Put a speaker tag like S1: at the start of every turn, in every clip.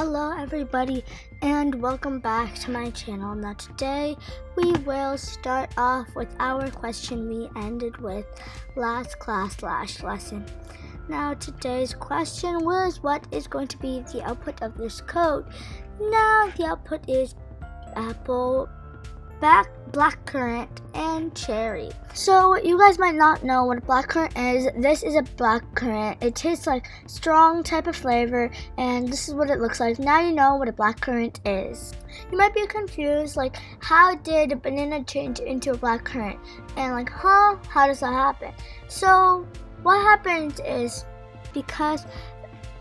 S1: Hello everybody and welcome back to my channel. Now today we will start off with our question we ended with last class lesson. Now today's question was, what is going to be the output of this code? Now the output is apple, blackcurrant, and cherry. So you guys might not know what a blackcurrant is. This is a blackcurrant. It tastes like strong type of flavor, and this is what it looks like. Now you know what a blackcurrant is. You might be confused, like, how did a banana change into a blackcurrant? And how does that happen? So what happens is, because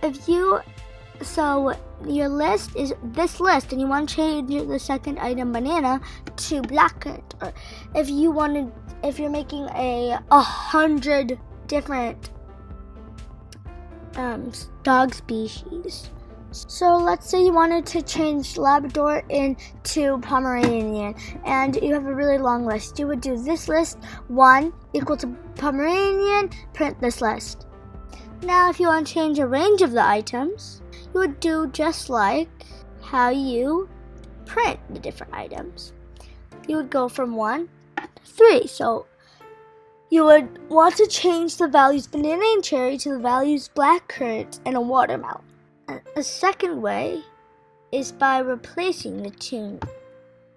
S1: if your list is this list and you want to change the second item, banana, to blackcurrant, or if you're making 100 different dog species. So let's say you wanted to change Labrador into Pomeranian and you have a really long list. You would do this list 1 equal to Pomeranian, print this list. Now if you want to change a range of the items, you would do just like how you print the different items. You would go from 1 to 3. So you would want to change the values banana and cherry to the values blackcurrant and a watermelon. A second way is by replacing it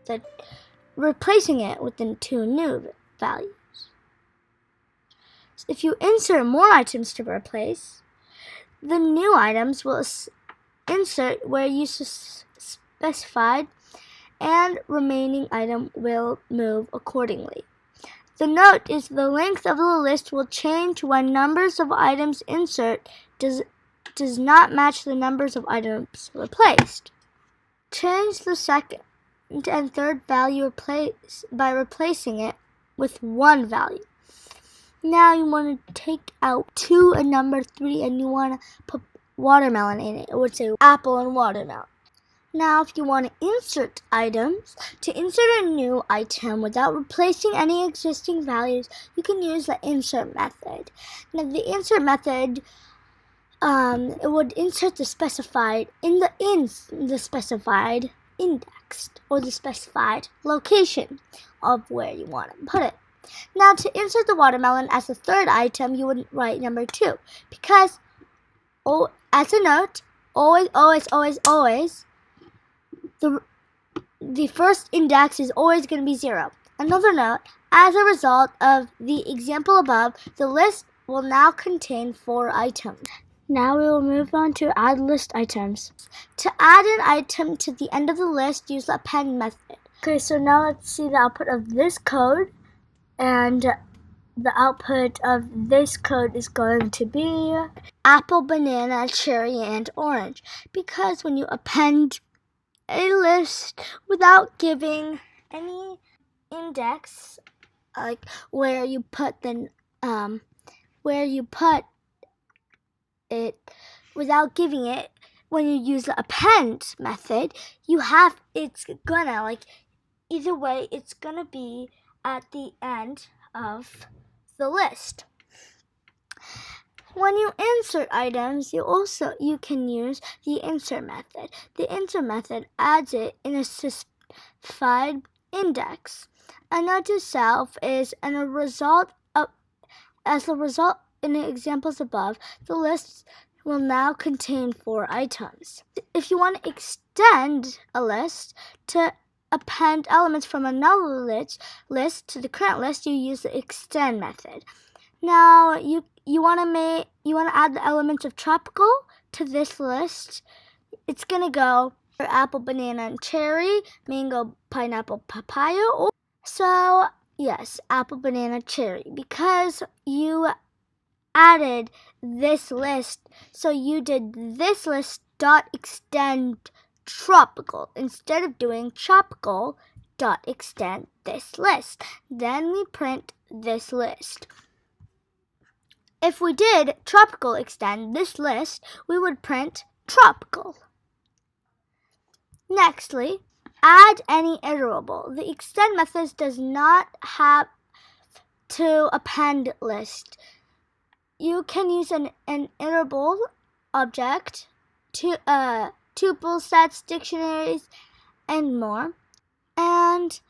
S1: with the 2 new values. So if you insert more items to replace, the new items will insert where you specified, and remaining item will move accordingly. The note is the length of the list will change when numbers of items insert does not match the numbers of items replaced. Change the second and third value by replacing it with 1 value. Now you want to take out 2 and number 3 and you want to put watermelon in it. It would say apple and watermelon. Now if you want to insert items, to insert a new item without replacing any existing values, you can use the insert method. Now the insert method, it would insert the specified in the specified index or the specified location of where you want to put it. Now to insert the watermelon as the third item, you would write number 2, because as a note, always, the first index is always going to be 0. Another note, as a result of the example above, the list will now contain 4 items. Now we will move on to add list items. To add an item to the end of the list, use the append method. Okay, so now let's see the output of this code. And the output of this code is going to be apple, banana, cherry, and orange. Because when you append a list without giving any index, like where you put it, without giving it, when you use the append method, either way, it's gonna be at the end of the list. When you insert items, you can use the insert method. The insert method adds it in a specified index. A note to self is as a result in the examples above, the list will now contain 4 items. If you want to extend a list to append elements from another list to the current list, you use the extend method. Now you want to add the elements of tropical to this list. It's gonna go for apple, banana, and cherry, mango, pineapple, papaya. So yes, apple, banana, cherry, because you added this list. So you did this list dot extend tropical instead of doing tropical dot extend this list. Then we print this list. If we did tropical extend this list, we would print tropical. Nextly, add any iterable. The extend method does not have to append list. You can use an iterable object to tuple sets, dictionaries, and more. And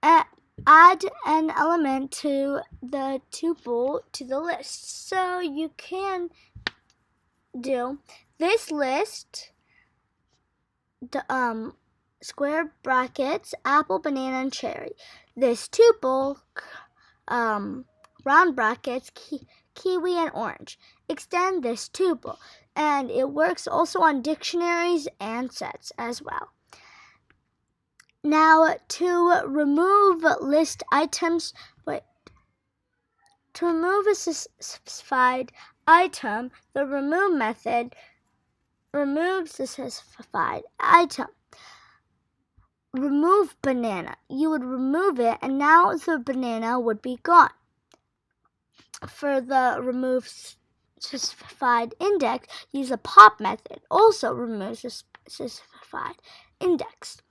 S1: add an element to the tuple to the list. So you can do this list, square brackets, apple, banana, and cherry. This tuple, round brackets, kiwi, and orange. Extend this tuple, and it works also on dictionaries and sets as well. Now, to remove list items, to remove a specified item, the remove method removes the specified item. Remove banana. You would remove it, and now the banana would be gone. For the remove specified index, use the pop method. Also removes the specified index.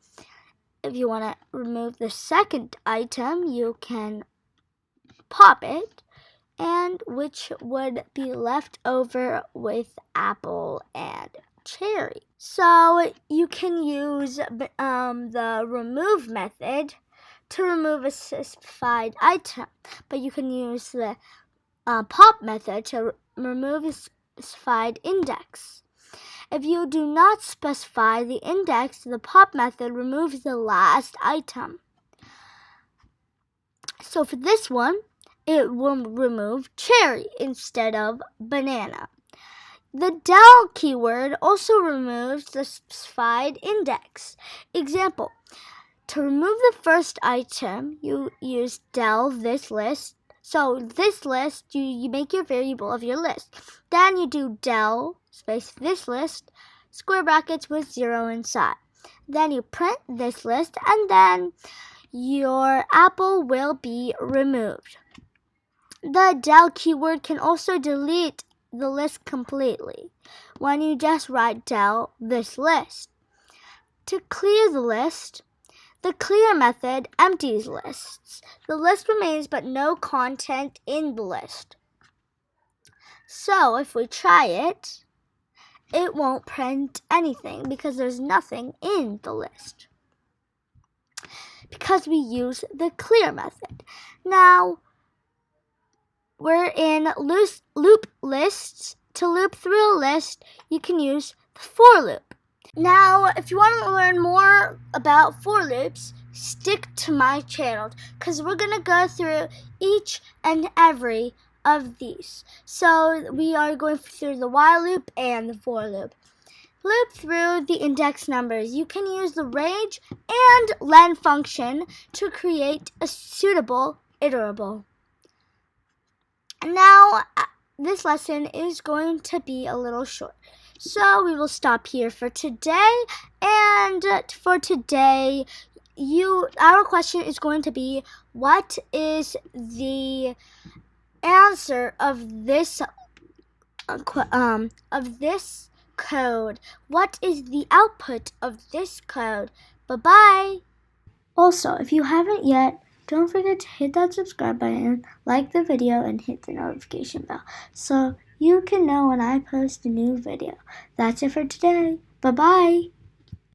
S1: If you want to remove the second item, you can pop it, and which would be left over with apple and cherry. So you can use the remove method to remove a specified item, but you can use the pop method to remove a specified index. If you do not specify the index, the pop method removes the last item. So for this one, it will remove cherry instead of banana. The del keyword also removes the specified index. Example, to remove the first item, you use del this list. So this list, you make your variable of your list. Then you do del space this list, square brackets with 0 inside. Then you print this list, and then your apple will be removed. The del keyword can also delete the list completely when you just write del this list. To clear the list, the clear method empties lists. The list remains but no content in the list. So if we try it, it won't print anything because there's nothing in the list, because we use the clear method. Now, we're in loop lists. To loop through a list, you can use the for loop. Now, if you want to learn more about for loops, stick to my channel, because we're going to go through each and every of these. So we are going through the while loop and the for loop. Loop through the index numbers. You can use the range and len function to create a suitable iterable. Now, this lesson is going to be a little short, so we will stop here for today. And for today, our question is going to be, what is the answer of this code? What is the output of this code? Bye-bye. Also, if you haven't yet, don't forget to hit that subscribe button, like the video, and hit the notification bell so you can know when I post a new video. That's it for today. Bye-bye.